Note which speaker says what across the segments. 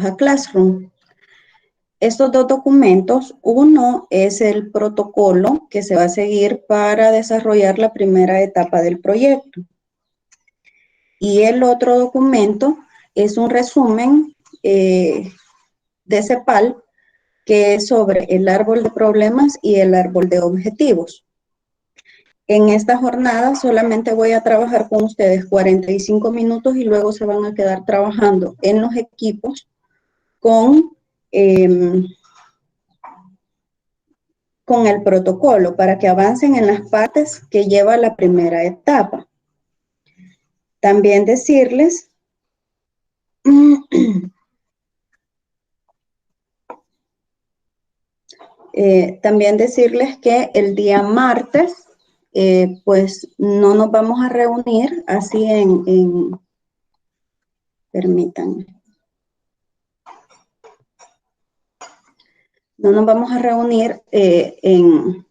Speaker 1: a Classroom. Estos dos documentos, uno es el protocolo que se va a seguir para desarrollar la primera etapa del proyecto. Y el otro documento es un resumen de CEPAL, que es sobre el árbol de problemas y el árbol de objetivos. En esta jornada solamente voy a trabajar con ustedes 45 minutos y luego se van a quedar trabajando en los equipos con el protocolo para que avancen en las partes que lleva la primera etapa. También decirles que el día martes, pues no nos vamos a reunir así permítanme. No nos vamos a reunir en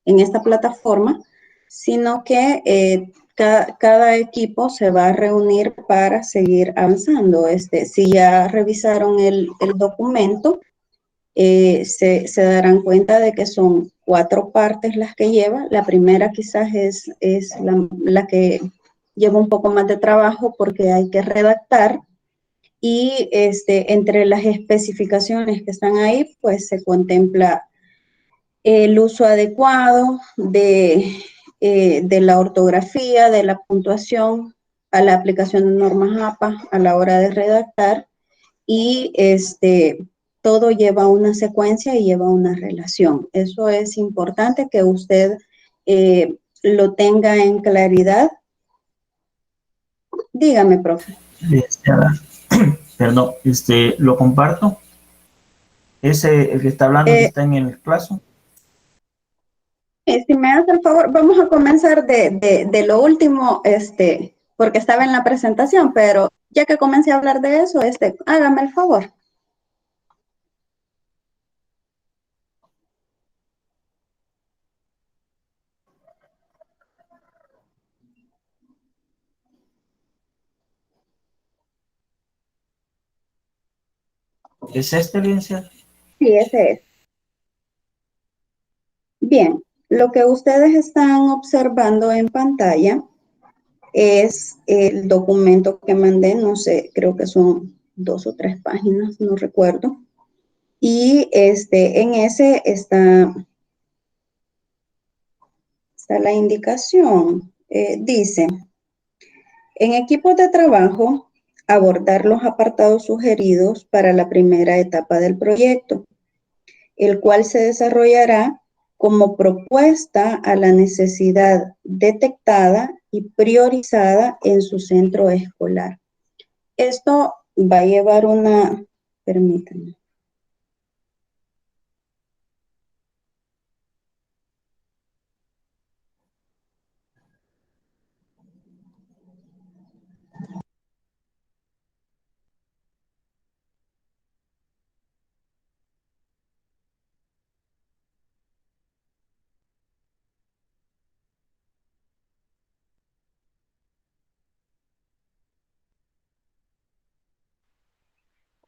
Speaker 1: esta plataforma, sino que cada equipo se va a reunir para seguir avanzando. Si ya revisaron el documento, se darán cuenta de que son 4 partes las que lleva. La primera quizás es la que lleva un poco más de trabajo porque hay que redactar, y entre las especificaciones que están ahí, pues se contempla el uso adecuado de la ortografía, de la puntuación, a la aplicación de normas APA a la hora de redactar, y todo lleva una secuencia y lleva una relación. Eso es importante que usted lo tenga en claridad. Dígame, profe.
Speaker 2: Perdón, lo comparto. Ese, el que está hablando, que está en el Classroom.
Speaker 1: Si me hace el favor, vamos a comenzar de lo último, porque estaba en la presentación, pero ya que comencé a hablar de eso, hágame el favor.
Speaker 2: ¿Es este, licenciada?
Speaker 1: Sí, ese es. Bien, lo que ustedes están observando en pantalla es el documento que mandé, no sé, creo que son 2 o 3 páginas, no recuerdo. Y en ese está la indicación. Dice, en equipos de trabajo, abordar los apartados sugeridos para la primera etapa del proyecto, el cual se desarrollará como propuesta a la necesidad detectada y priorizada en su centro escolar. Esto va a llevar permítanme.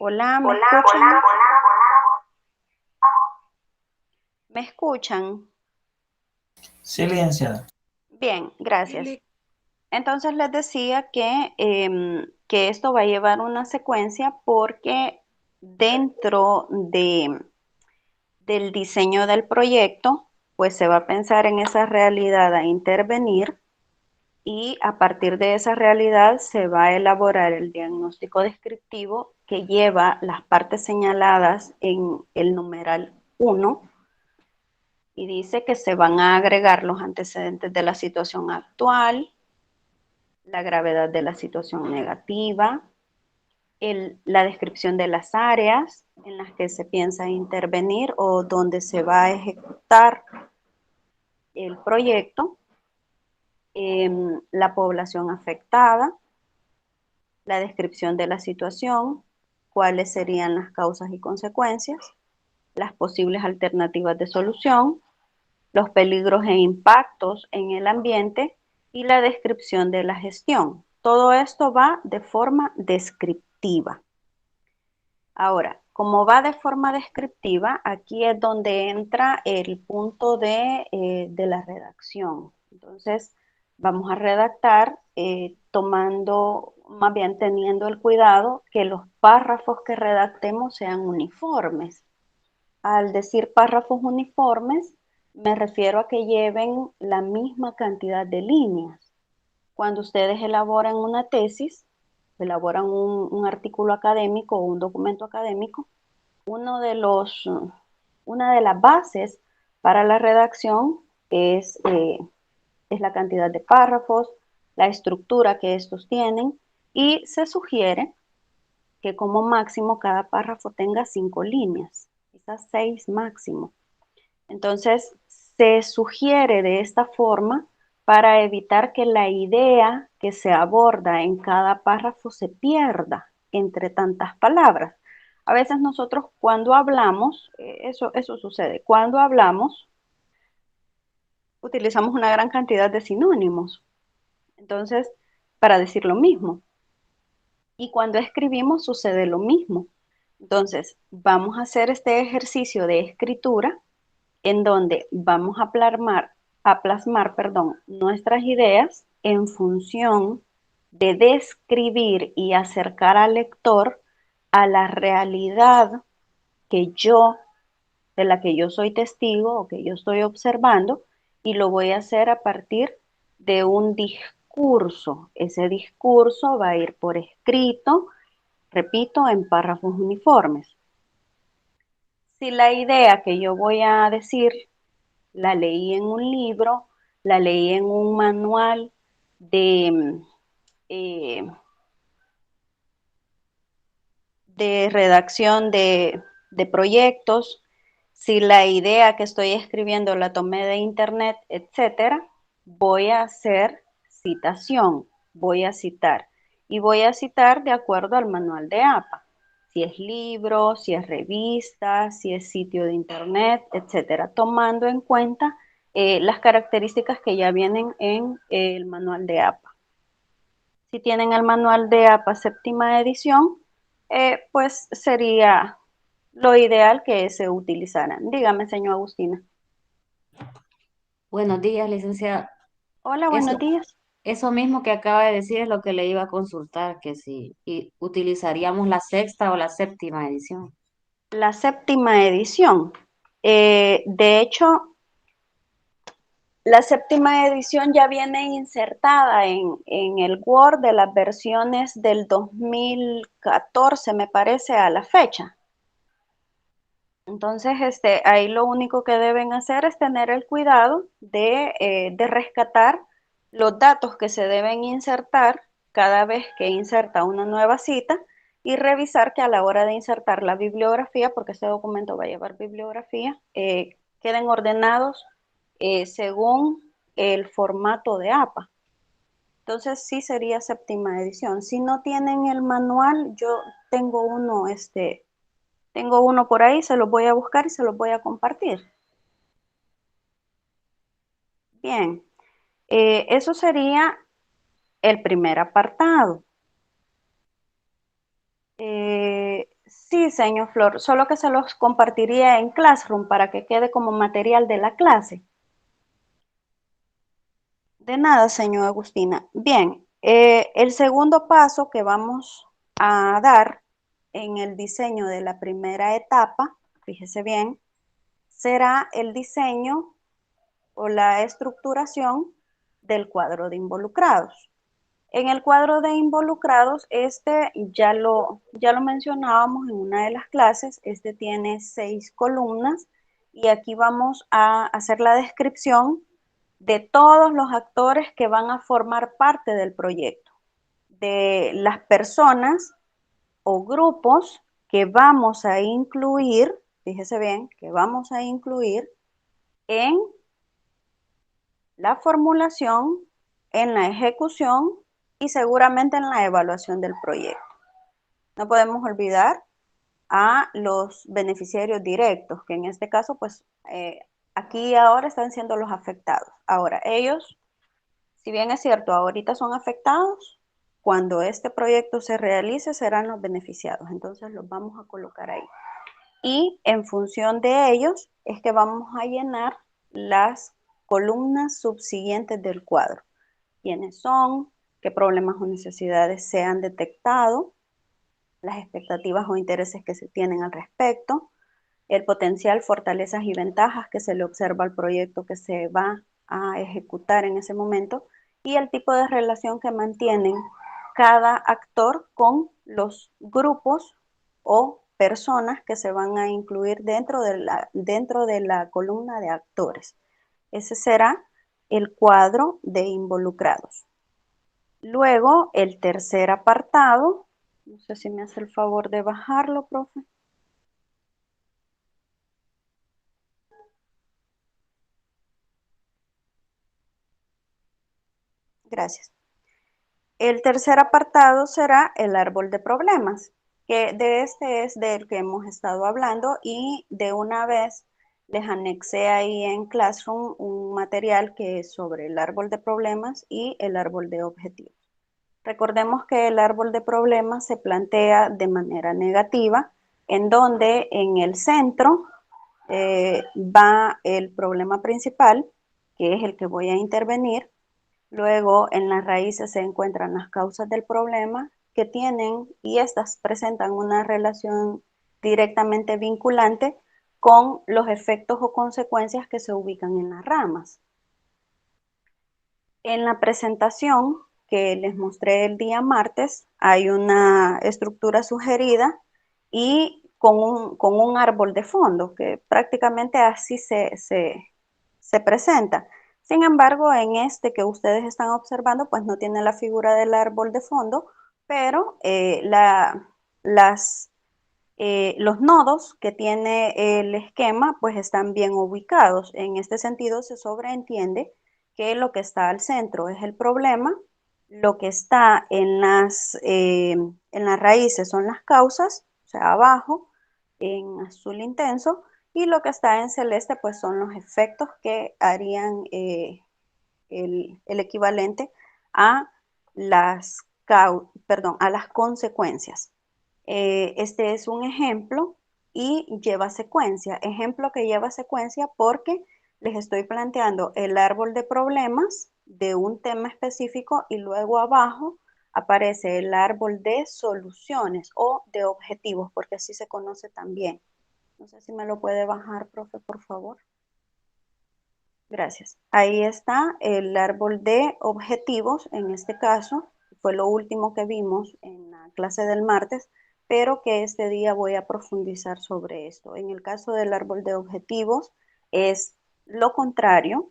Speaker 1: Hola, ¿me escuchan? ¿Me escuchan?
Speaker 2: Sí, licenciada.
Speaker 1: Bien, gracias. Entonces les decía que esto va a llevar una secuencia porque dentro del diseño del proyecto, pues se va a pensar en esa realidad a intervenir, y a partir de esa realidad se va a elaborar el diagnóstico descriptivo que lleva las partes señaladas en el numeral 1, y dice que se van a agregar los antecedentes de la situación actual, la gravedad de la situación negativa, la descripción de las áreas en las que se piensa intervenir o donde se va a ejecutar el proyecto, la población afectada, la descripción de la situación, cuáles serían las causas y consecuencias, las posibles alternativas de solución, los peligros e impactos en el ambiente y la descripción de la gestión. Todo esto va de forma descriptiva. Ahora, como va de forma descriptiva, aquí es donde entra el punto de la redacción. Entonces, vamos a redactar tomando, más bien teniendo el cuidado que los párrafos que redactemos sean uniformes. Al decir párrafos uniformes, me refiero a que lleven la misma cantidad de líneas. Cuando ustedes elaboran una tesis, elaboran un artículo académico o un documento académico, uno de los, una de las bases para la redacción es la cantidad de párrafos, la estructura que estos tienen y se sugiere que como máximo cada párrafo tenga 5 líneas, quizás 6 máximo. Entonces, se sugiere de esta forma para evitar que la idea que se aborda en cada párrafo se pierda entre tantas palabras. A veces nosotros cuando hablamos, eso sucede, cuando hablamos utilizamos una gran cantidad de sinónimos, entonces, para decir lo mismo. Y cuando escribimos sucede lo mismo. Entonces, vamos a hacer este ejercicio de escritura en donde vamos a plasmar, perdón, nuestras ideas en función de describir y acercar al lector a la realidad que yo, de la que yo soy testigo o que yo estoy observando, y lo voy a hacer a partir de un discurso. Ese discurso va a ir por escrito, repito, en párrafos uniformes. Si la idea que yo voy a decir la leí en un libro, la leí en un manual de, eh, de redacción de proyectos, si la idea que estoy escribiendo la tomé de internet, etcétera, voy a hacer citación, voy a citar. Y voy a citar de acuerdo al manual de APA. Si es libro, si es revista, si es sitio de internet, etcétera, tomando en cuenta las características que ya vienen en el manual de APA. Si tienen el manual de APA séptima edición, pues sería lo ideal que se utilizaran. Dígame, señor Agustina.
Speaker 3: Buenos días, licenciada.
Speaker 1: Hola, buenos
Speaker 3: Eso,
Speaker 1: días.
Speaker 3: eso mismo que acaba de decir es lo que le iba a consultar, que si utilizaríamos la sexta o la séptima edición.
Speaker 1: La séptima edición. De hecho, la séptima edición ya viene insertada en el Word de las versiones del 2014, me parece, a la fecha. Entonces, ahí lo único que deben hacer es tener el cuidado de rescatar los datos que se deben insertar cada vez que inserta una nueva cita y revisar que a la hora de insertar la bibliografía, porque este documento va a llevar bibliografía, queden ordenados según el formato de APA. Entonces, sí sería séptima edición. Si no tienen el manual, yo tengo uno, tengo uno por ahí, se los voy a buscar y se los voy a compartir. Bien, eso sería el primer apartado. Sí, señor Flor, solo que se los compartiría en Classroom para que quede como material de la clase. De nada, señor Agustina. Bien, el segundo paso que vamos a dar en el diseño de la primera etapa, fíjese bien, será el diseño o la estructuración del cuadro de involucrados. En el cuadro de involucrados, ya lo mencionábamos en una de las clases, tiene 6 columnas y aquí vamos a hacer la descripción de todos los actores que van a formar parte del proyecto, de las personas o grupos que vamos a incluir, fíjese bien, que vamos a incluir en la formulación, en la ejecución y seguramente en la evaluación del proyecto. No podemos olvidar a los beneficiarios directos, que en este caso, pues, aquí ahora están siendo los afectados. Ahora, ellos, si bien es cierto, ahorita son afectados, cuando este proyecto se realice, serán los beneficiados. Entonces los vamos a colocar ahí. Y en función de ellos es que vamos a llenar las columnas subsiguientes del cuadro. ¿Quiénes son? ¿Qué problemas o necesidades se han detectado? Las expectativas o intereses que se tienen al respecto, el potencial, fortalezas y ventajas que se le observa al proyecto que se va a ejecutar en ese momento y el tipo de relación que mantienen cada actor con los grupos o personas que se van a incluir dentro de la columna de actores. Ese será el cuadro de involucrados. Luego, el tercer apartado, no sé si me hace el favor de bajarlo, profe. Gracias. El tercer apartado será el árbol de problemas, que de este es del que hemos estado hablando y de una vez les anexé ahí en Classroom un material que es sobre el árbol de problemas y el árbol de objetivos. Recordemos que el árbol de problemas se plantea de manera negativa, en donde en el centro va el problema principal, que es el que voy a intervenir. Luego, en las raíces se encuentran las causas del problema que tienen y estas presentan una relación directamente vinculante con los efectos o consecuencias que se ubican en las ramas. En la presentación que les mostré el día martes hay una estructura sugerida y con un árbol de fondo que prácticamente así se presenta. Sin embargo, en este que ustedes están observando, pues no tiene la figura del árbol de fondo, pero los nodos que tiene el esquema pues están bien ubicados. En este sentido se sobreentiende que lo que está al centro es el problema, lo que está en las raíces son las causas, o sea, abajo en azul intenso, y lo que está en celeste pues son los efectos que harían el equivalente a a las consecuencias. Este es un ejemplo y lleva secuencia. Ejemplo que lleva secuencia porque les estoy planteando el árbol de problemas de un tema específico y luego abajo aparece el árbol de soluciones o de objetivos, porque así se conoce también. No sé si me lo puede bajar, profe, por favor. Gracias. Ahí está el árbol de objetivos, en este caso, fue lo último que vimos en la clase del martes, pero que este día voy a profundizar sobre esto. En el caso del árbol de objetivos es lo contrario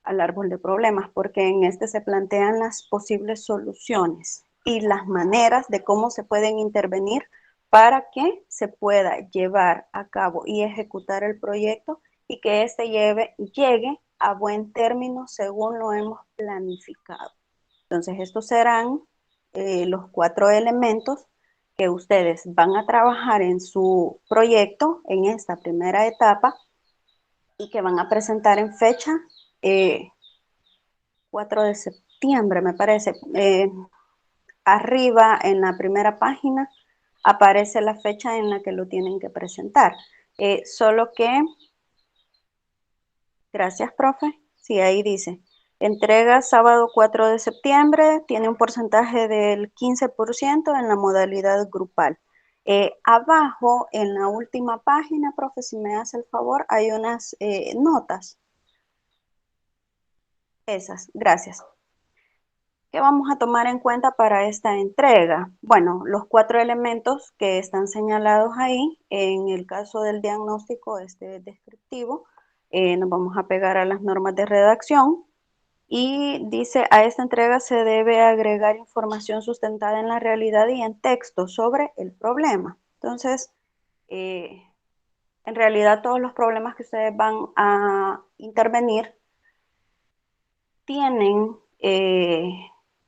Speaker 1: al árbol de problemas, porque en este se plantean las posibles soluciones y las maneras de cómo se pueden intervenir para que se pueda llevar a cabo y ejecutar el proyecto y que éste llegue a buen término según lo hemos planificado. Entonces, estos serán los 4 elementos que ustedes van a trabajar en su proyecto en esta primera etapa y que van a presentar en fecha 4 de septiembre, me parece. Arriba en la primera página aparece la fecha en la que lo tienen que presentar. Solo que, gracias, profe. Sí, ahí dice, entrega sábado 4 de septiembre, tiene un porcentaje del 15% en la modalidad grupal. Abajo, en la última página, profe, si me hace el favor, hay unas notas. Esas, gracias. ¿Qué vamos a tomar en cuenta para esta entrega? Bueno, los 4 elementos que están señalados ahí, en el caso del diagnóstico descriptivo, nos vamos a pegar a las normas de redacción y dice, a esta entrega se debe agregar información sustentada en la realidad y en texto sobre el problema. Entonces, en realidad todos los problemas que ustedes van a tienen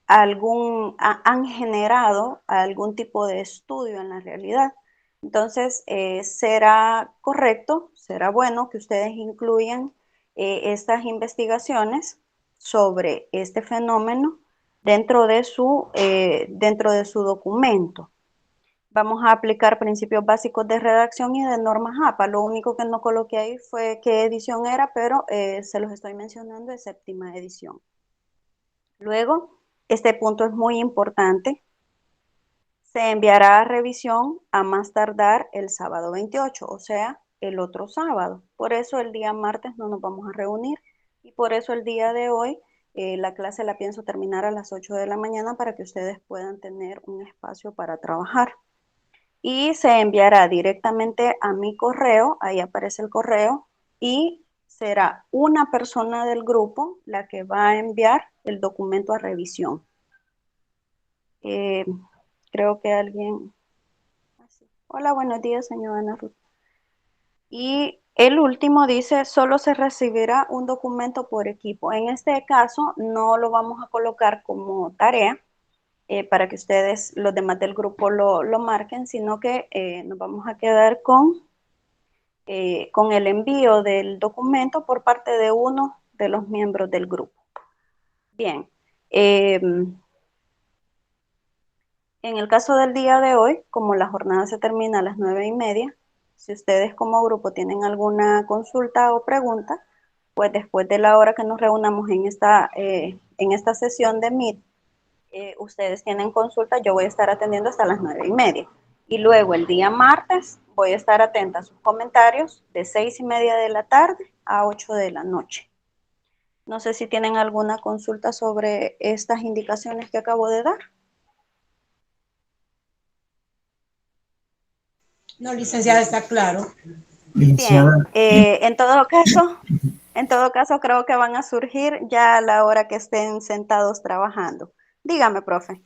Speaker 1: han generado algún tipo de estudio en la realidad. Entonces, será correcto, será bueno que ustedes incluyan estas investigaciones sobre este fenómeno dentro de su documento. Vamos a aplicar principios básicos de redacción y de normas APA. Lo único que no coloqué ahí fue qué edición era, pero se los estoy mencionando, es séptima edición. Luego, este punto es muy importante. Se enviará a revisión a más tardar el sábado 28, o sea, el otro sábado. Por eso el día martes no nos vamos a reunir y por eso el día de hoy la clase la pienso terminar a las 8 de la mañana para que ustedes puedan tener un espacio para trabajar. Y se enviará directamente a mi correo, ahí aparece el correo, y será una persona del grupo la que va a enviar el documento a revisión. Creo que alguien... Hola, buenos días, señora Ana Ruth. Y el último dice, solo se recibirá un documento por equipo. En este caso, no lo vamos a colocar como tarea para que ustedes, los demás del grupo, lo marquen, sino que nos vamos a quedar con el envío del documento por parte de uno de los miembros del grupo. Bien. En el caso del día de hoy, como la jornada se termina a las 9:30, si ustedes como grupo tienen alguna consulta o pregunta, pues después de la hora que nos reunamos en esta sesión de Meet, ustedes tienen consulta, yo voy a estar atendiendo hasta las 9:30. Y luego el día martes voy a estar atenta a sus comentarios de 6:30 de la tarde a 8 de la noche. No sé si tienen alguna consulta sobre estas indicaciones que acabo de dar.
Speaker 4: No, licenciada, está claro.
Speaker 2: Licenciada,
Speaker 1: Bien, en todo caso creo que van a surgir ya a la hora que estén sentados trabajando. Dígame, profe.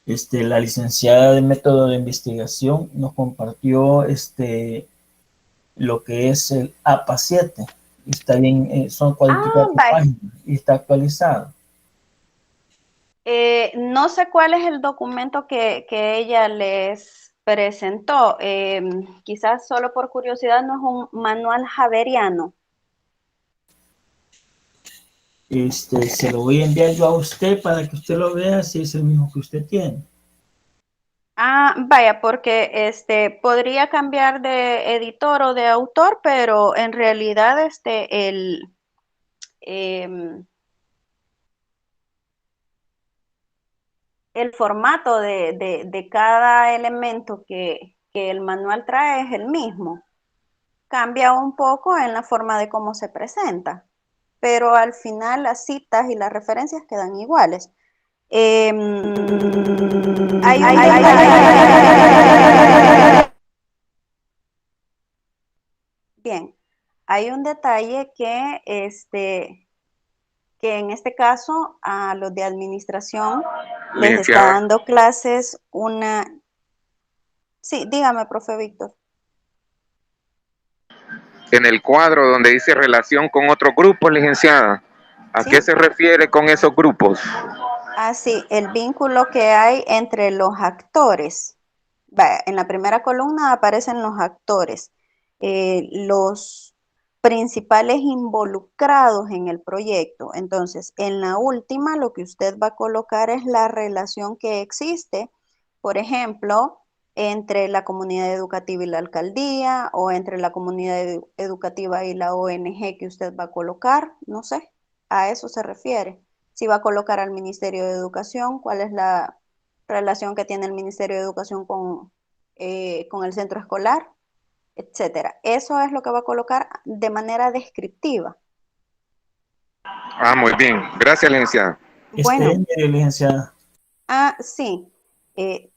Speaker 2: la licenciada de método de investigación nos compartió lo que es el APA 7. Está bien, son 44
Speaker 1: Vaya.
Speaker 2: páginas y está actualizado.
Speaker 1: No sé cuál es el documento que ella les presentó. Quizás solo por curiosidad no es un manual javeriano.
Speaker 2: Se lo voy a enviar yo a usted para que usted lo vea si es el mismo que usted tiene.
Speaker 1: Vaya, porque podría cambiar de editor o de autor, pero en realidad el formato de cada elemento que el manual trae es el mismo. Cambia un poco en la forma de cómo se presenta, pero al final las citas y las referencias quedan iguales. Bien, hay un detalle que en este caso a los de administración les está dando clases una... Sí, dígame, profe Víctor.
Speaker 5: En el cuadro donde dice relación con otros grupos, licenciada, ¿a qué se refiere con esos grupos?
Speaker 1: Sí, el vínculo que hay entre los actores. En la primera columna aparecen los actores, los principales involucrados en el proyecto. Entonces, en la última, lo que usted va a colocar es la relación que existe, por ejemplo, entre la comunidad educativa y la alcaldía, o entre la comunidad educativa y la ONG que usted va a colocar, no sé, a eso se refiere. Si va a colocar al Ministerio de Educación, cuál es la relación que tiene el Ministerio de Educación con el centro escolar, etcétera. Eso es lo que va a colocar de manera descriptiva.
Speaker 5: Muy bien. Gracias, licenciada.
Speaker 1: Bueno.
Speaker 2: Licenciada.
Speaker 1: Sí.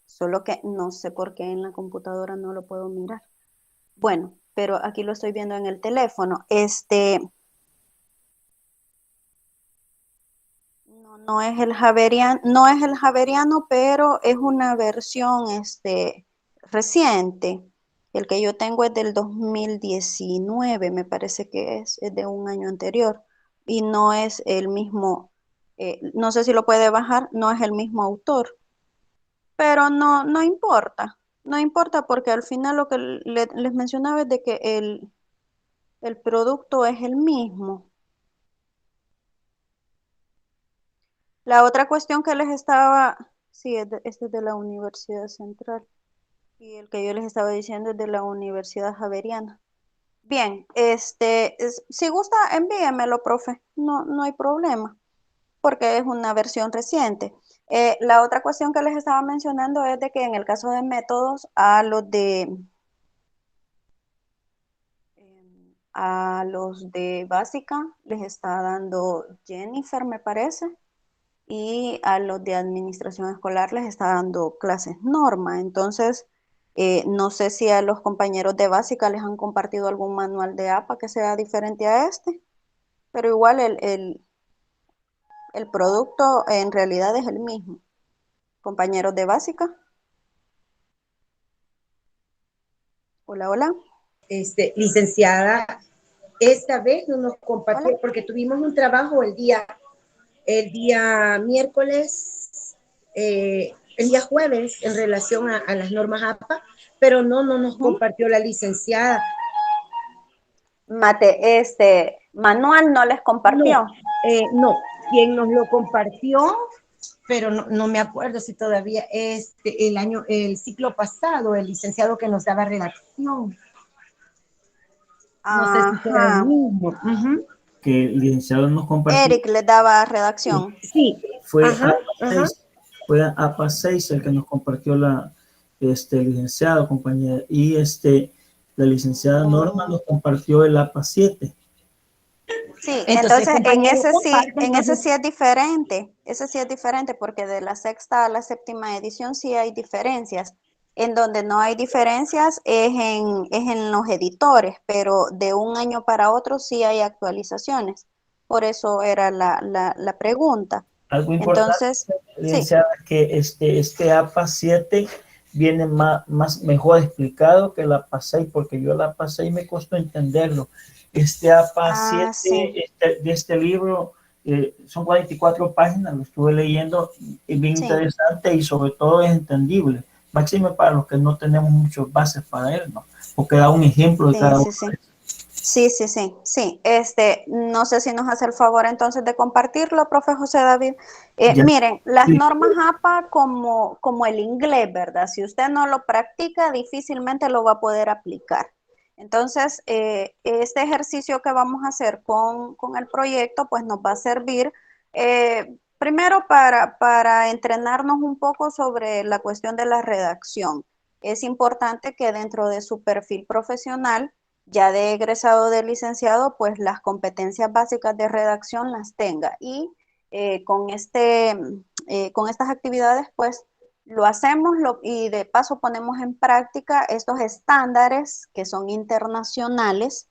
Speaker 1: Solo que no sé por qué en la computadora no lo puedo mirar. Bueno, pero aquí lo estoy viendo en el teléfono. No es el javeriano, pero es una versión reciente. El que yo tengo es del 2019, me parece que es de un año anterior. Y no es el mismo, no sé si lo puede bajar, no es el mismo autor. Pero no importa. No importa porque al final lo que les mencionaba es de que el producto es el mismo. La otra cuestión que les estaba, sí, este es de la Universidad Central y el que yo les estaba diciendo es de la Universidad Javeriana. Bien, si gusta, envíemelo, profe, no hay problema, porque es una versión reciente. La otra cuestión que les estaba mencionando es de que en el caso de métodos, a los de básica les está dando Jennifer, me parece, y a los de administración escolar les está dando clases Norma. Entonces, no sé si a los compañeros de básica les han compartido algún manual de APA que sea diferente a este, pero igual el producto en realidad es el mismo. Compañeros de básica. Hola, hola.
Speaker 4: Licenciada, esta vez no nos compartió,
Speaker 1: Hola.
Speaker 4: porque tuvimos un trabajo el día miércoles, el día jueves en relación a las normas APA, pero no nos compartió la licenciada.
Speaker 1: Manual no les compartió.
Speaker 4: No, quien nos lo compartió, pero no me acuerdo si todavía el ciclo pasado, el licenciado que nos daba redacción. No sé si será el mismo.
Speaker 2: Que el licenciado nos compartió.
Speaker 1: Eric les daba redacción.
Speaker 4: Sí.
Speaker 2: Fue APA 6 el que nos compartió licenciado, compañera. Y la licenciada Norma nos compartió el APA 7.
Speaker 1: Sí, entonces en ese
Speaker 4: entonces,
Speaker 1: sí es diferente. Ese sí es diferente porque de la sexta a la séptima edición sí hay diferencias. En donde no hay diferencias es en los editores, pero de un año para otro sí hay actualizaciones. Por eso era la pregunta.
Speaker 2: Algo importante,
Speaker 1: Entonces, sí,
Speaker 2: licenciada, que este APA 7 viene mejor explicado que el APA 6, porque yo el APA 6 me costó entenderlo. Este APA 7
Speaker 1: sí,
Speaker 2: de este libro son 44 páginas, lo estuve leyendo, es bien
Speaker 1: sí.
Speaker 2: interesante y sobre todo es entendible. Máximo para los que no tenemos muchas bases para él, ¿no? Porque da un ejemplo de cada uno.
Speaker 1: Sí. No sé si nos hace el favor entonces de compartirlo, profe José David. Miren, las normas APA como el inglés, ¿verdad? Si usted no lo practica, difícilmente lo va a poder aplicar. Entonces, este ejercicio que vamos a hacer con el proyecto, pues nos va a servir primero para entrenarnos un poco sobre la cuestión de la redacción. Es importante que dentro de su perfil profesional, ya de egresado de licenciado, pues las competencias básicas de redacción las tenga. Y con estas actividades, pues lo hacemos y de paso ponemos en práctica estos estándares que son internacionales,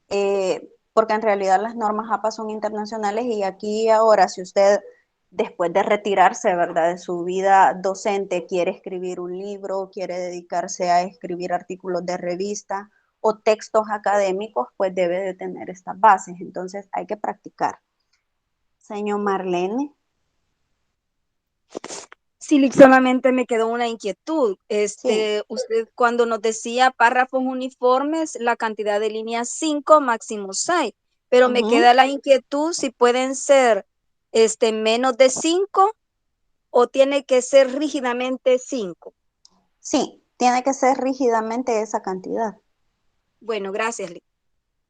Speaker 1: porque en realidad las normas APA son internacionales y aquí ahora, si usted después de retirarse, ¿verdad?, de su vida docente, quiere escribir un libro, quiere dedicarse a escribir artículos de revista o textos académicos, pues debe de tener estas bases. Entonces hay que practicar. Señor Marlene.
Speaker 6: Sí, solamente me quedó una inquietud.
Speaker 1: Sí.
Speaker 6: Usted cuando nos decía párrafos uniformes, la cantidad de líneas 5, máximo 6, pero me queda la inquietud si pueden ser menos de 5 o tiene que ser rígidamente 5.
Speaker 1: Sí, tiene que ser rígidamente esa cantidad.
Speaker 6: Bueno, gracias.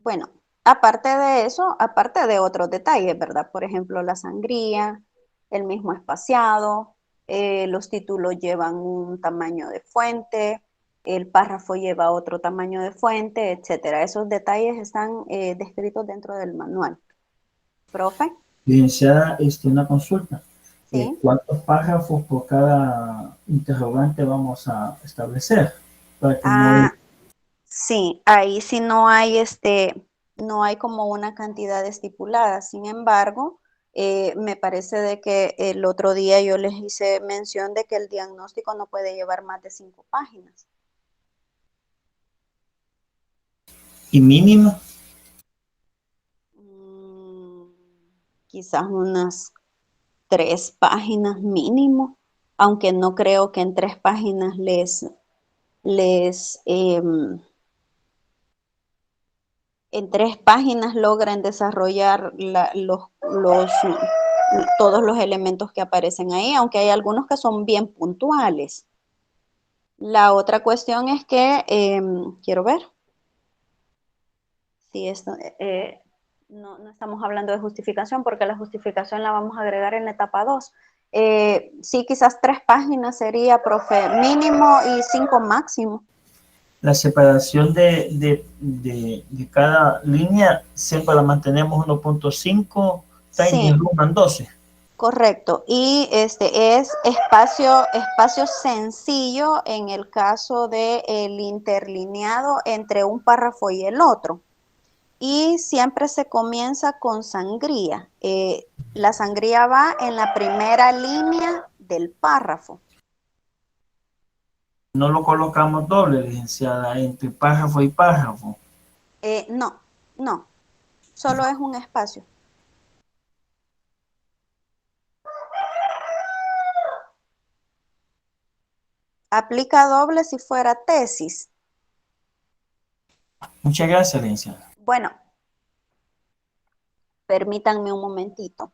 Speaker 1: Bueno, aparte de eso, aparte de otros detalles, ¿verdad? Por ejemplo, la sangría, el mismo espaciado, los títulos llevan un tamaño de fuente, el párrafo lleva otro tamaño de fuente, etcétera. Esos detalles están descritos dentro del manual. ¿Profe?
Speaker 2: Licenciada, una consulta.
Speaker 1: Sí.
Speaker 2: ¿Cuántos párrafos por cada interrogante vamos a establecer? Para que
Speaker 1: Sí, ahí sí no hay como una cantidad estipulada. Sin embargo, me parece de que el otro día yo les hice mención de que el diagnóstico no puede llevar más de 5 páginas.
Speaker 2: ¿Y mínimo?
Speaker 1: Quizás unas 3 páginas mínimo, aunque no creo que en 3 páginas en 3 páginas logren desarrollar todos los elementos que aparecen ahí, aunque hay algunos que son bien puntuales. La otra cuestión es que, quiero ver, si esto, no estamos hablando de justificación, porque la justificación la vamos a agregar en la etapa 2. Sí, quizás 3 páginas sería, profe, mínimo y 5 máximo.
Speaker 2: La separación de cada línea siempre la mantenemos 1.5, Tiny Roman 12.
Speaker 1: Correcto, y este es espacio sencillo en el caso del interlineado entre un párrafo y el otro. Y siempre se comienza con sangría. La sangría va en la primera línea del párrafo.
Speaker 2: No lo colocamos doble, licenciada, entre párrafo y párrafo.
Speaker 1: No, solo es un espacio. Aplica doble si fuera tesis.
Speaker 2: Muchas gracias, licenciada.
Speaker 1: Bueno, permítanme un momentito.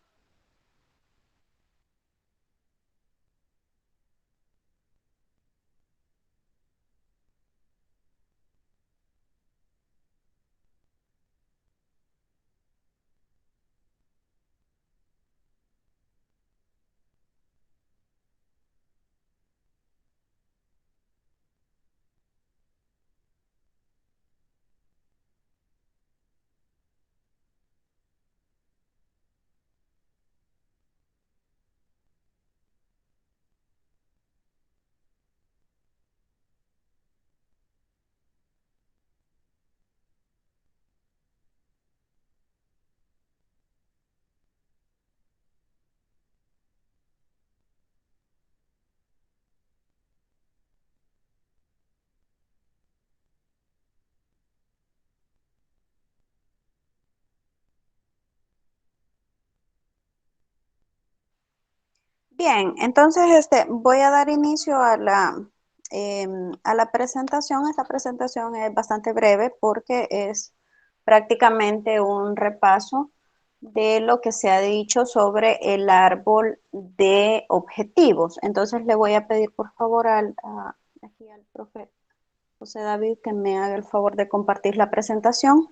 Speaker 1: Bien, entonces voy a dar inicio a la presentación. Esta presentación es bastante breve porque es prácticamente un repaso de lo que se ha dicho sobre el árbol de objetivos. Entonces le voy a pedir por favor aquí al profe José David que me haga el favor de compartir la presentación.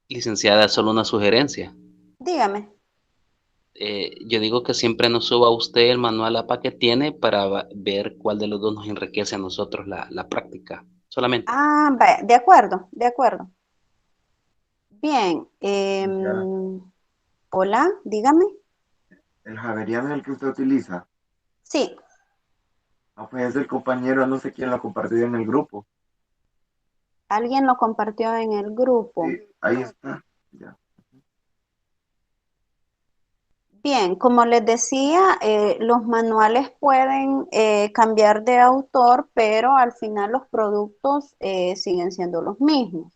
Speaker 7: Licenciada, solo una sugerencia.
Speaker 1: Dígame.
Speaker 7: Yo digo que siempre nos suba usted el manual APA que tiene para ver cuál de los dos nos enriquece a nosotros la práctica. Solamente.
Speaker 1: Ah, de acuerdo, de acuerdo. Bien. Hola, dígame.
Speaker 8: ¿El Javeriano es el que usted utiliza?
Speaker 1: Sí.
Speaker 8: Ah, pues es el compañero, no sé quién lo compartió en el grupo.
Speaker 1: Alguien lo compartió en el grupo.
Speaker 8: Sí, ahí está. Ya.
Speaker 1: Bien, como les decía, los manuales pueden cambiar de autor, pero al final los productos siguen siendo los mismos.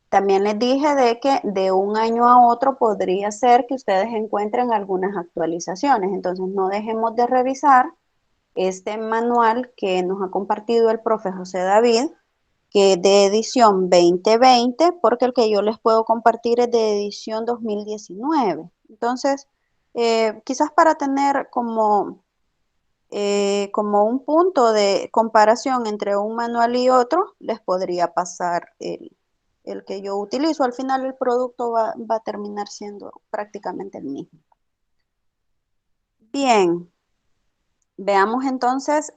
Speaker 1: También les dije de que de un año a otro podría ser que ustedes encuentren algunas actualizaciones. Entonces, no dejemos de revisar este manual que nos ha compartido el profe José David, que es de edición 2020, porque el que yo les puedo compartir es de edición 2019. Entonces, quizás para tener como un punto de comparación entre un manual y otro, les podría pasar el que yo utilizo. Al final el producto va a terminar siendo prácticamente el mismo. Bien, veamos entonces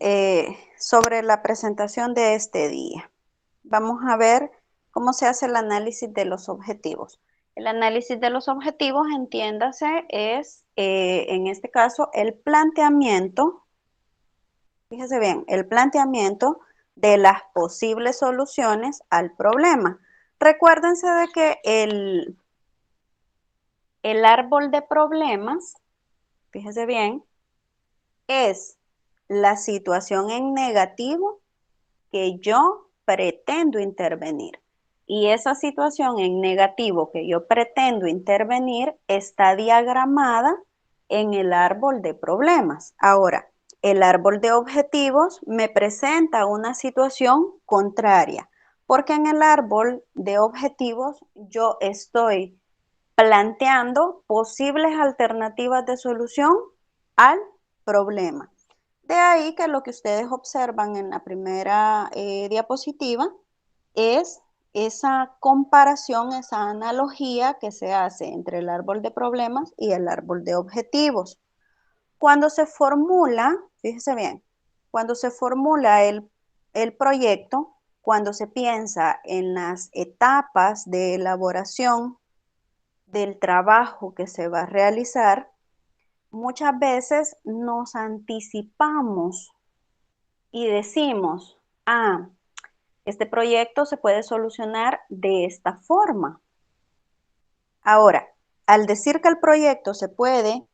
Speaker 1: sobre la presentación de este día. Vamos a ver cómo se hace el análisis de los objetivos. El análisis de los objetivos, entiéndase, es en este caso el planteamiento, fíjese bien, el planteamiento de las posibles soluciones al problema. Recuérdense de que el árbol de problemas, fíjese bien, es la situación en negativo que yo pretendo intervenir. Y esa situación en negativo que yo pretendo intervenir está diagramada en el árbol de problemas. Ahora, el árbol de objetivos me presenta una situación contraria. Porque en el árbol de objetivos yo estoy planteando posibles alternativas de solución al problema. De ahí que lo que ustedes observan en la primera diapositiva es esa comparación, esa analogía que se hace entre el árbol de problemas y el árbol de objetivos. Cuando se formula, fíjese bien, cuando se formula el proyecto, cuando se piensa en las etapas de elaboración del trabajo que se va a realizar, muchas veces nos anticipamos y decimos, este proyecto se puede solucionar de esta forma. Ahora, al decir que el proyecto se puede,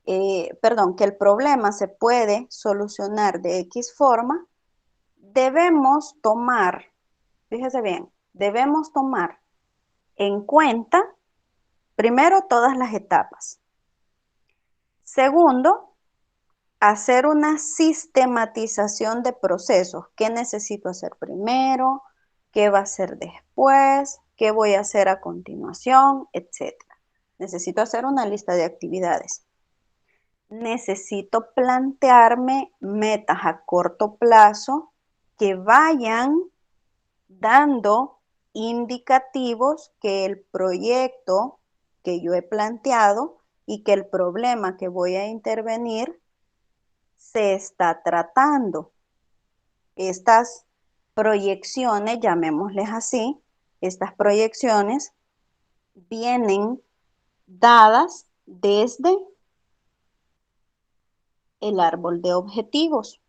Speaker 1: que el problema se puede solucionar de X forma, debemos tomar, fíjese bien, debemos tomar en cuenta, primero, todas las etapas. Segundo, hacer una sistematización de procesos. ¿Qué necesito hacer primero? ¿Qué va a hacer después? ¿Qué voy a hacer a continuación? Etcétera. Necesito hacer una lista de actividades. Necesito plantearme metas a corto plazo que vayan dando indicativos que el proyecto que yo he planteado y que el problema que voy a intervenir se está tratando. Estas proyecciones, llamémosles así, estas proyecciones vienen dadas desde el árbol de objetivos.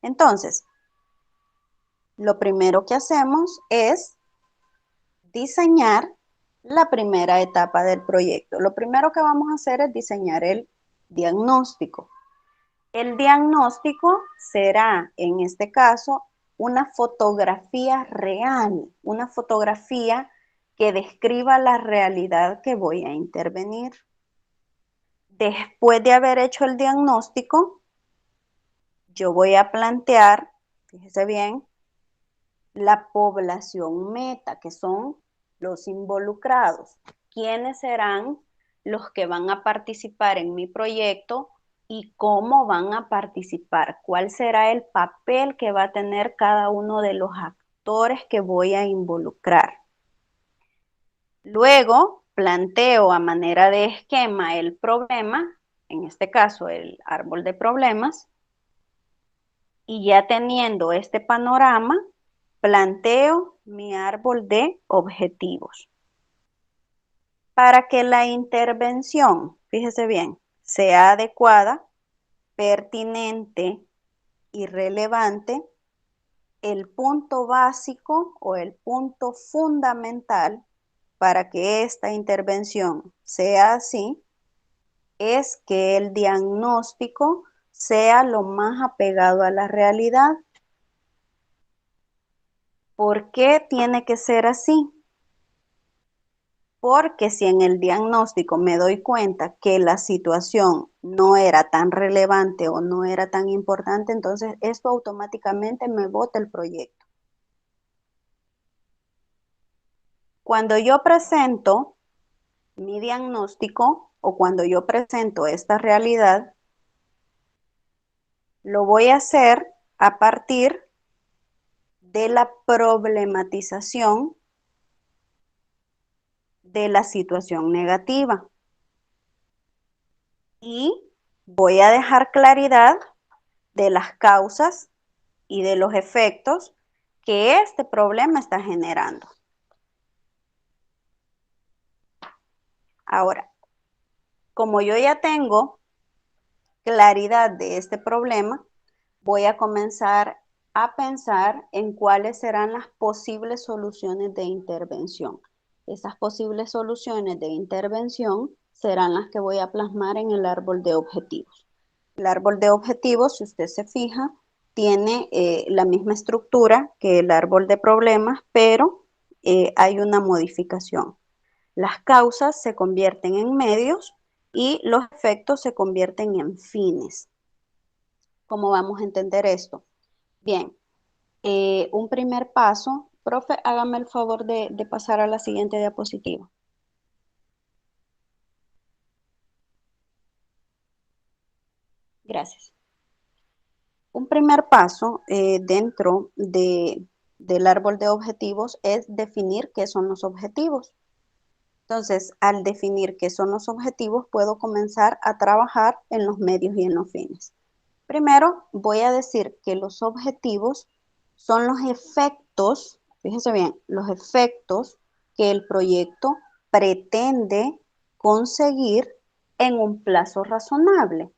Speaker 1: Entonces, lo primero que hacemos es diseñar la primera etapa del proyecto. Lo primero que vamos a hacer es diseñar el diagnóstico. El diagnóstico será, en este caso, una fotografía real, una fotografía que describa la realidad que voy a intervenir. Después de haber hecho el diagnóstico, yo voy a plantear, fíjese bien, la población meta, que son los involucrados. ¿Quiénes serán los que van a participar en mi proyecto y cómo van a participar? ¿Cuál será el papel que va a tener cada uno de los actores que voy a involucrar? Luego planteo a manera de esquema el problema, en este caso el árbol de problemas, y ya teniendo este panorama, planteo mi árbol de objetivos. Para que la intervención, fíjese bien, sea adecuada, pertinente y relevante, el punto básico o el punto fundamental para que esta intervención sea así es que el diagnóstico sea lo más apegado a la realidad. ¿Por qué tiene que ser así? Porque si en el diagnóstico me doy cuenta que la situación no era tan relevante o no era tan importante, entonces esto automáticamente me bota el proyecto. Cuando yo presento mi diagnóstico o cuando yo presento esta realidad, lo voy a hacer a partir de la problematización de la situación negativa. Y voy a dejar claridad de las causas y de los efectos que este problema está generando. Ahora, como yo ya tengo claridad de este problema, voy a comenzar a pensar en cuáles serán las posibles soluciones de intervención. Esas posibles soluciones de intervención serán las que voy a plasmar en el árbol de objetivos. El árbol de objetivos, si usted se fija, tiene la misma estructura que el árbol de problemas, pero hay una modificación. Las causas se convierten en medios y los efectos se convierten en fines. ¿Cómo vamos a entender esto? Bien, un primer paso Profe, hágame el favor de pasar a la siguiente diapositiva. Gracias. Un primer paso dentro del árbol de objetivos es definir qué son los objetivos. Entonces, al definir qué son los objetivos, puedo comenzar a trabajar en los medios y en los fines. Primero, voy a decir que los objetivos son los efectos, fíjense bien, los efectos que el proyecto pretende conseguir en un plazo razonable.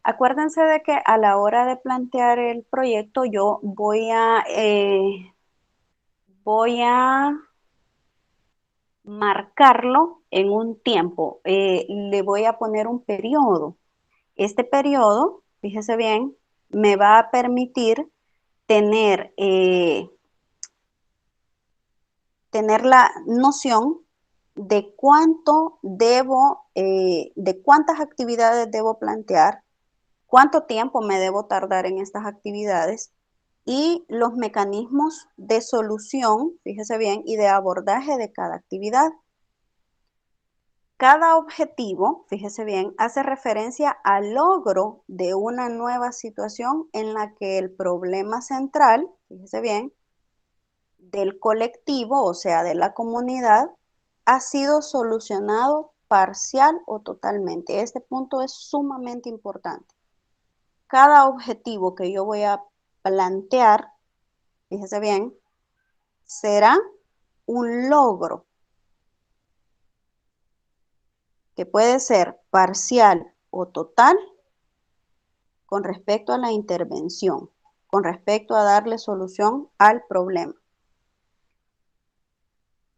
Speaker 1: Acuérdense de que a la hora de plantear el proyecto yo voy a marcarlo en un tiempo. Le voy a poner un periodo. Este periodo, fíjese bien, me va a permitir tener la noción de cuánto debo, de cuántas actividades debo plantear, cuánto tiempo me debo tardar en estas actividades y los mecanismos de solución, fíjese bien, y de abordaje de cada actividad. Cada objetivo, fíjese bien, hace referencia al logro de una nueva situación en la que el problema central, fíjese bien, del colectivo, o sea, de la comunidad, ha sido solucionado parcial o totalmente. Este punto es sumamente importante. Cada objetivo que yo voy a plantear, fíjese bien, será un logro que puede ser parcial o total con respecto a la intervención, con respecto a darle solución al problema.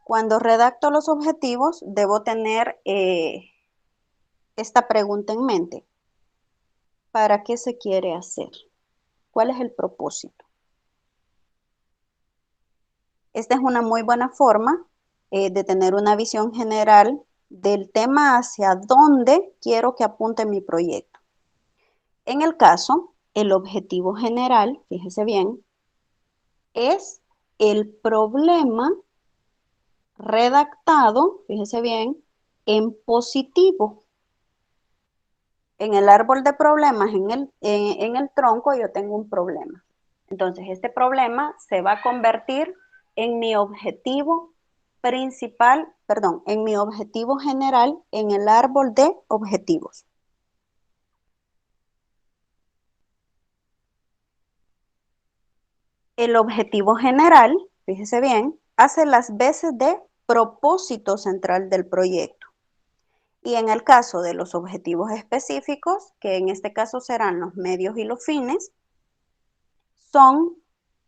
Speaker 1: Cuando redacto los objetivos, debo tener esta pregunta en mente. ¿Para qué se quiere hacer? ¿Cuál es el propósito? Esta es una muy buena forma de tener una visión general del tema hacia dónde quiero que apunte mi proyecto. En el caso, el objetivo general, fíjese bien, es el problema redactado, fíjese bien, en positivo. En el árbol de problemas, en el tronco, yo tengo un problema. Entonces, este problema se va a convertir en mi objetivo principal, perdón, en mi objetivo general en el árbol de objetivos. El objetivo general, fíjese bien, hace las veces de propósito central del proyecto. Y en el caso de los objetivos específicos, que en este caso serán los medios y los fines, son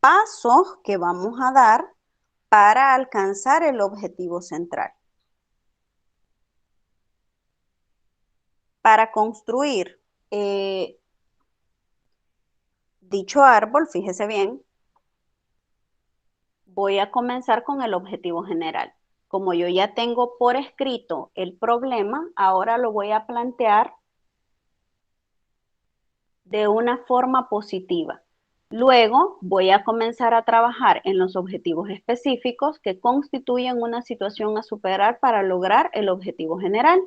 Speaker 1: pasos que vamos a dar para alcanzar el objetivo central. Para construir dicho árbol, fíjese bien, voy a comenzar con el objetivo general. Como yo ya tengo por escrito el problema, ahora lo voy a plantear de una forma positiva. Luego voy a comenzar a trabajar en los objetivos específicos que constituyen una situación a superar para lograr el objetivo general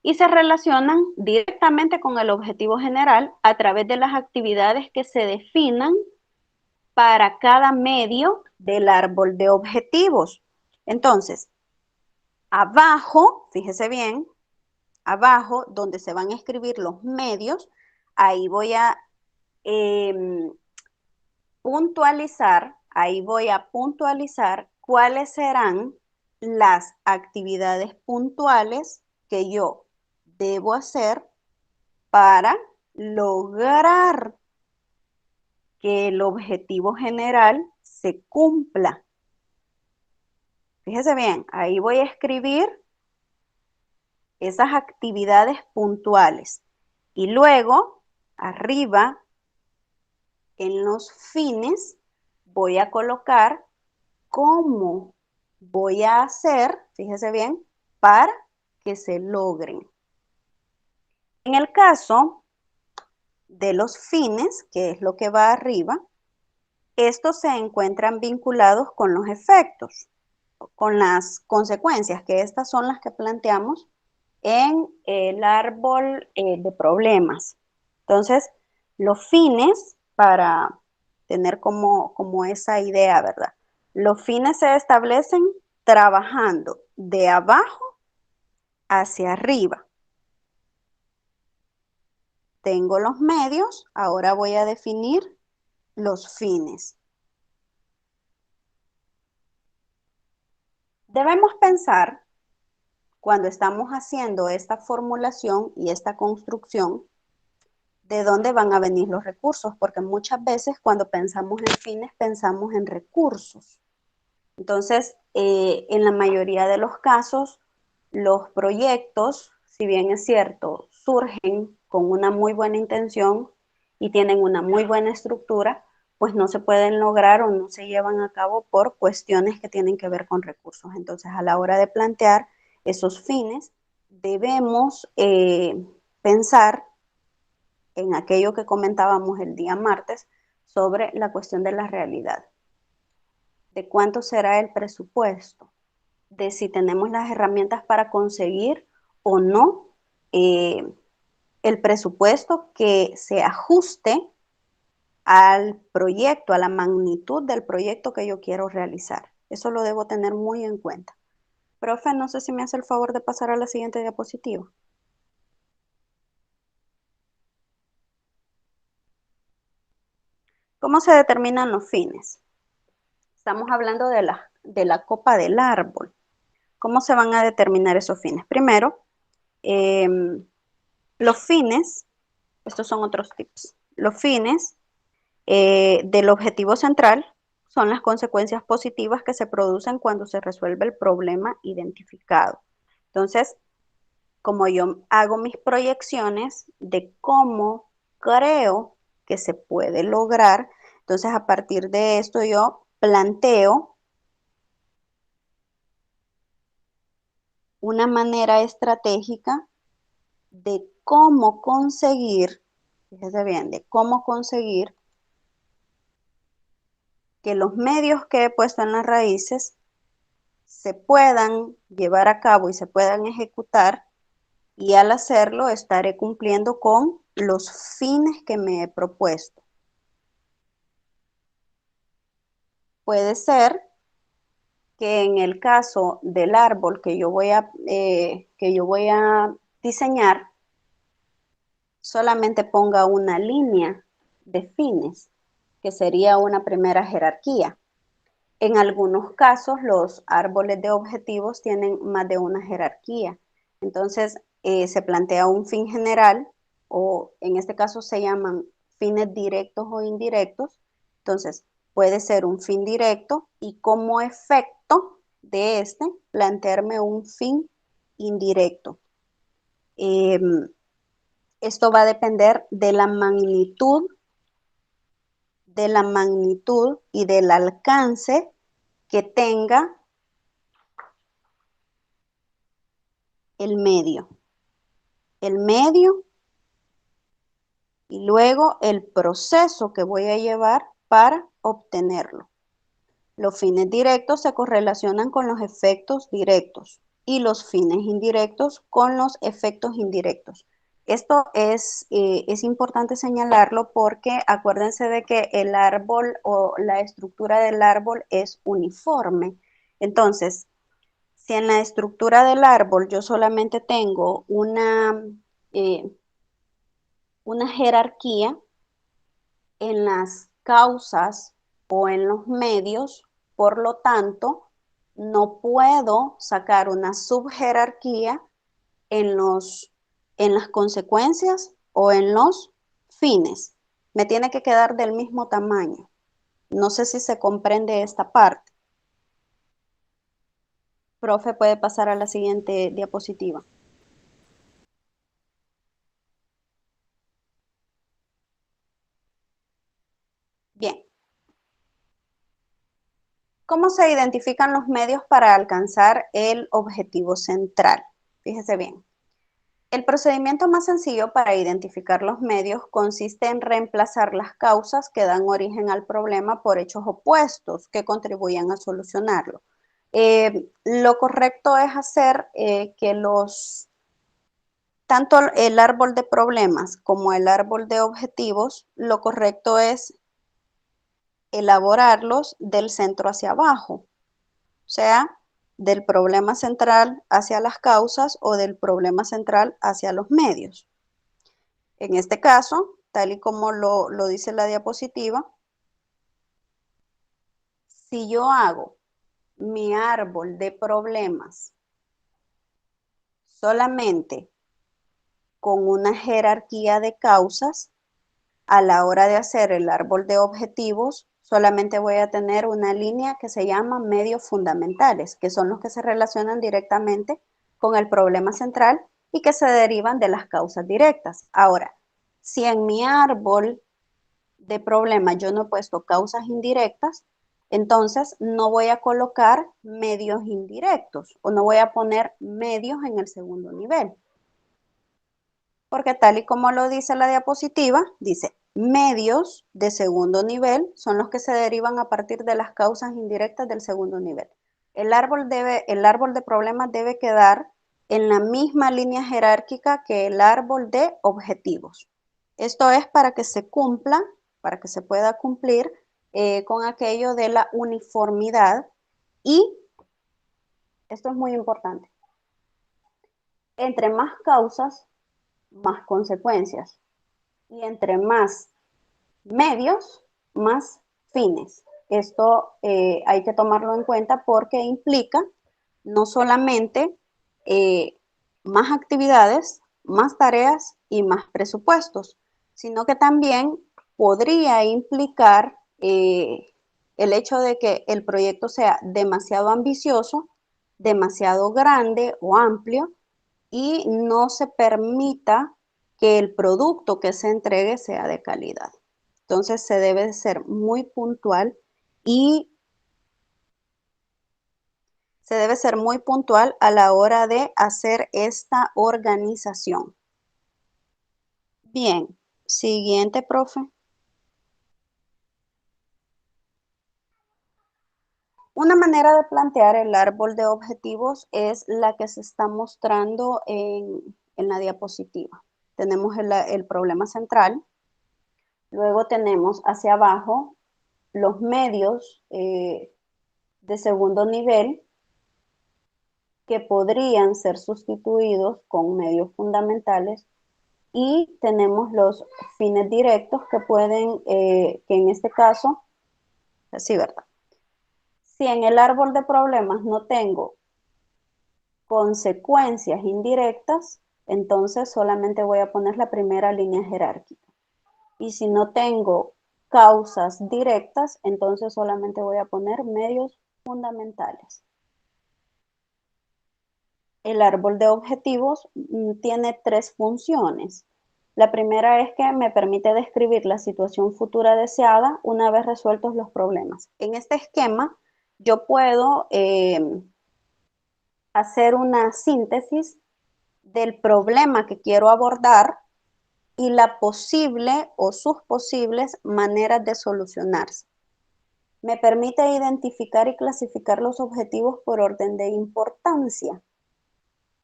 Speaker 1: y se relacionan directamente con el objetivo general a través de las actividades que se definan para cada medio del árbol de objetivos. Entonces, abajo, fíjese bien, abajo donde se van a escribir los medios, ahí voy a puntualizar cuáles serán las actividades puntuales que yo debo hacer para lograr que el objetivo general se cumpla. Fíjese bien, ahí voy a escribir esas actividades puntuales. Y luego, arriba, en los fines, voy a colocar cómo voy a hacer, fíjese bien, para que se logren. En el caso de los fines, que es lo que va arriba, estos se encuentran vinculados con los efectos, con las consecuencias, que estas son las que planteamos en el árbol de problemas. Entonces, los fines, para tener como esa idea, ¿verdad? Los fines se establecen trabajando de abajo hacia arriba. Tengo los medios, ahora voy a definir los fines. Debemos pensar, cuando estamos haciendo esta formulación y esta construcción, de dónde van a venir los recursos, porque muchas veces cuando pensamos en fines, pensamos en recursos. Entonces, en la mayoría de los casos, los proyectos, si bien es cierto, surgen con una muy buena intención y tienen una muy buena estructura, pues no se pueden lograr o no se llevan a cabo por cuestiones que tienen que ver con recursos. Entonces, a la hora de plantear esos fines, debemos pensar en aquello que comentábamos el día martes sobre la cuestión de la realidad. De cuánto será el presupuesto, de si tenemos las herramientas para conseguir o no el presupuesto que se ajuste al proyecto, a la magnitud del proyecto que yo quiero realizar. Eso lo debo tener muy en cuenta. Profe, no sé si me hace el favor de pasar a la siguiente diapositiva. ¿Cómo se determinan los fines? Estamos hablando de la copa del árbol. ¿Cómo se van a determinar esos fines? Primero, los fines, estos son otros tips, los fines del objetivo central son las consecuencias positivas que se producen cuando se resuelve el problema identificado. Entonces, como yo hago mis proyecciones de cómo creo que se puede lograr, entonces a partir de esto yo planteo una manera estratégica de cómo conseguir, fíjese bien, de cómo conseguir que los medios que he puesto en las raíces se puedan llevar a cabo y se puedan ejecutar, y al hacerlo estaré cumpliendo con los fines que me he propuesto. Puede ser que en el caso del árbol que yo voy a diseñar, solamente ponga una línea de fines, que sería una primera jerarquía. En algunos casos, los árboles de objetivos tienen más de una jerarquía. Entonces, se plantea un fin general, o en este caso se llaman fines directos o indirectos. Entonces, puede ser un fin directo y como efecto de este, plantearme un fin indirecto. Esto va a depender de la magnitud y del alcance que tenga el medio y luego el proceso que voy a llevar para obtenerlo. Los fines directos se correlacionan con los efectos directos y los fines indirectos con los efectos indirectos. Esto es importante señalarlo porque acuérdense de que el árbol o la estructura del árbol es uniforme. Entonces, si en la estructura del árbol yo solamente tengo una jerarquía, en las causas o en los medios, por lo tanto, no puedo sacar una subjerarquía en las consecuencias o en los fines. Me tiene que quedar del mismo tamaño. No sé si se comprende esta parte. Profe, puede pasar a la siguiente diapositiva. Bien. ¿Cómo se identifican los medios para alcanzar el objetivo central? Fíjese bien. El procedimiento más sencillo para identificar los medios consiste en reemplazar las causas que dan origen al problema por hechos opuestos que contribuyan a solucionarlo. Lo correcto es hacer que tanto el árbol de problemas como el árbol de objetivos, lo correcto es elaborarlos del centro hacia abajo, o sea, del problema central hacia las causas o del problema central hacia los medios. En este caso, tal y como lo dice la diapositiva, si yo hago mi árbol de problemas solamente con una jerarquía de causas, a la hora de hacer el árbol de objetivos, solamente voy a tener una línea que se llama medios fundamentales, que son los que se relacionan directamente con el problema central y que se derivan de las causas directas. Ahora, si en mi árbol de problemas yo no he puesto causas indirectas, entonces no voy a colocar medios indirectos o no voy a poner medios en el segundo nivel. Porque tal y como lo dice la diapositiva, dice medios de segundo nivel son los que se derivan a partir de las causas indirectas del segundo nivel. El árbol de problemas debe quedar en la misma línea jerárquica que el árbol de objetivos. Esto es para que se cumpla, para que se pueda cumplir con aquello de la uniformidad y, esto es muy importante, entre más causas, más consecuencias. Y entre más medios, más fines. Esto hay que tomarlo en cuenta porque implica no solamente más actividades, más tareas y más presupuestos, sino que también podría implicar el hecho de que el proyecto sea demasiado ambicioso, demasiado grande o amplio y no se permita que el producto que se entregue sea de calidad. Entonces se debe ser muy puntual y se debe ser muy puntual a la hora de hacer esta organización. Bien, siguiente, profe. Una manera de plantear el árbol de objetivos es la que se está mostrando en la diapositiva. Tenemos el problema central, luego tenemos hacia abajo los medios de segundo nivel que podrían ser sustituidos con medios fundamentales y tenemos los fines directos que pueden, que en este caso, sí, ¿verdad? Si en el árbol de problemas no tengo consecuencias indirectas, entonces solamente voy a poner la primera línea jerárquica. Y si no tengo causas directas, entonces solamente voy a poner medios fundamentales. El árbol de objetivos tiene tres funciones. La primera es que me permite describir la situación futura deseada una vez resueltos los problemas. En este esquema, yo puedo hacer una síntesis del problema que quiero abordar y la posible o sus posibles maneras de solucionarse. Me permite identificar y clasificar los objetivos por orden de importancia.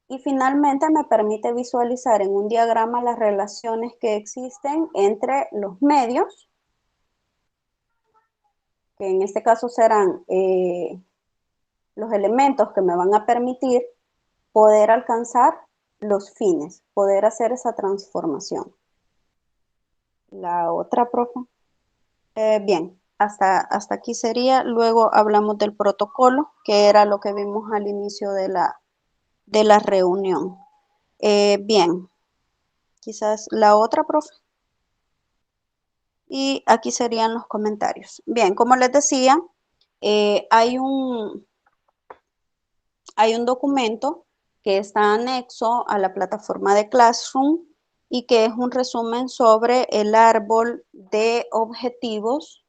Speaker 1: Y finalmente me permite visualizar en un diagrama las relaciones que existen entre los medios, que en este caso serán los elementos que me van a permitir poder alcanzar los fines, poder hacer esa transformación. La otra, profe. Bien, hasta aquí sería. Luego hablamos del protocolo, que era lo que vimos al inicio de la reunión. Bien, quizás la otra, profe. Y aquí serían los comentarios. Bien, como les decía, hay un documento que está anexo a la plataforma de Classroom y que es un resumen sobre el árbol de objetivos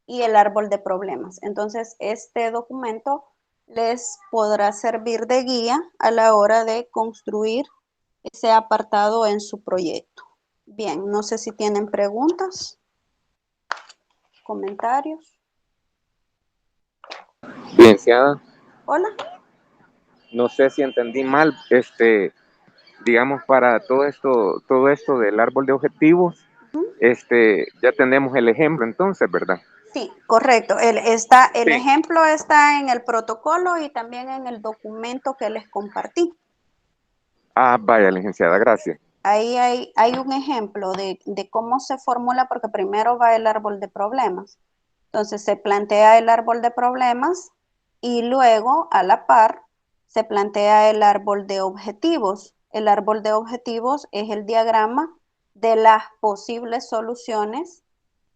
Speaker 1: y el árbol de problemas. Entonces, este documento les podrá servir de guía a la hora de construir ese apartado en su proyecto. Bien, no sé si tienen preguntas, comentarios.
Speaker 5: Licenciada,
Speaker 1: Hola.
Speaker 5: no sé si entendí mal, digamos, para todo esto del árbol de objetivos, ya tenemos el ejemplo entonces, ¿verdad?
Speaker 1: Sí, correcto. El
Speaker 5: Sí.
Speaker 1: ejemplo está en el protocolo y también en el documento que les compartí.
Speaker 5: Ah, vaya, licenciada, gracias.
Speaker 1: Ahí hay un ejemplo de cómo se formula, porque primero va el árbol de problemas. Entonces se plantea el árbol de problemas y luego a la par se plantea el árbol de objetivos. El árbol de objetivos es el diagrama de las posibles soluciones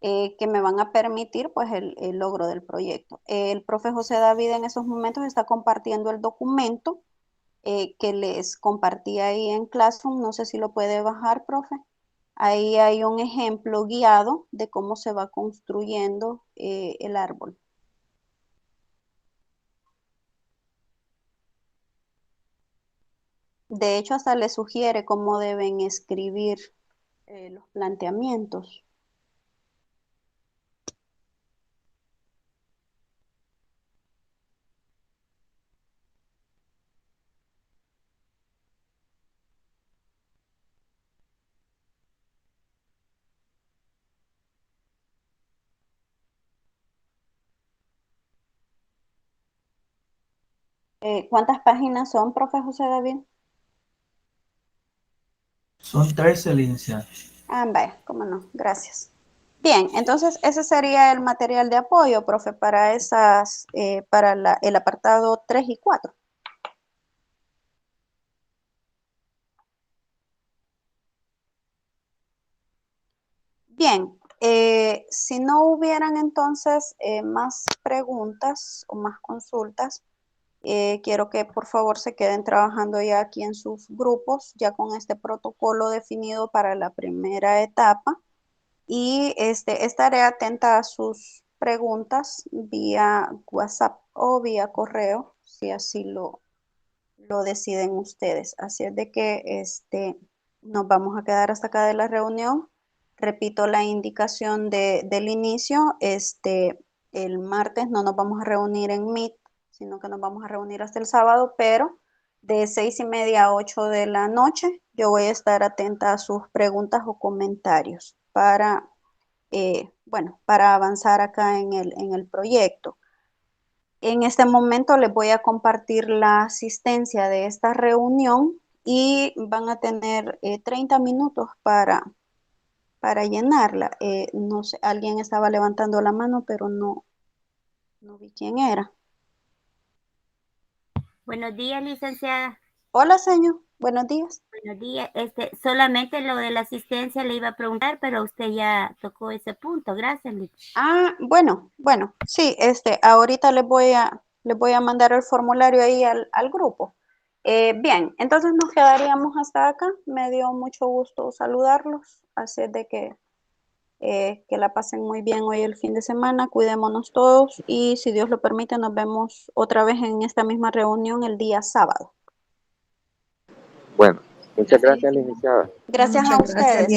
Speaker 1: que me van a permitir pues el logro del proyecto. El profe José David en esos momentos está compartiendo el documento que les compartí ahí en Classroom. No sé si lo puede bajar, profe. Ahí hay un ejemplo guiado de cómo se va construyendo el árbol. De hecho, hasta les sugiere cómo deben escribir los planteamientos. ¿Cuántas páginas son, profe José David?
Speaker 2: Son 13, licenciada.
Speaker 1: Ah, vaya, cómo no, gracias. Bien, entonces ese sería el material de apoyo, profe, para el apartado 3 y 4. Bien, si no hubieran entonces más preguntas o más consultas, quiero que por favor se queden trabajando ya aquí en sus grupos, ya con este protocolo definido para la primera etapa. Y estaré atenta a sus preguntas vía WhatsApp o vía correo, si así lo deciden ustedes. Así es de que nos vamos a quedar hasta acá de la reunión. Repito la indicación del inicio. El martes no nos vamos a reunir en Meet, sino que nos vamos a reunir hasta el sábado, pero de 6:30 a 8 de la noche yo voy a estar atenta a sus preguntas o comentarios para, para avanzar acá en el proyecto. En este momento les voy a compartir la asistencia de esta reunión y van a tener 30 minutos para llenarla. No sé, alguien estaba levantando la mano, pero no vi quién era.
Speaker 9: Buenos días, licenciada.
Speaker 1: Hola, señor. Buenos días.
Speaker 9: Buenos días. Solamente lo de la asistencia le iba a preguntar, pero usted ya tocó ese punto. Gracias, licenciada.
Speaker 1: Ah, bueno, sí, ahorita les voy a mandar el formulario ahí al grupo. Bien, entonces nos quedaríamos hasta acá. Me dio mucho gusto saludarlos, así de que la pasen muy bien hoy el fin de semana, cuidémonos todos y si Dios lo permite nos vemos otra vez en esta misma reunión el día sábado.
Speaker 5: Bueno, muchas gracias, licenciada.
Speaker 1: Gracias a ustedes.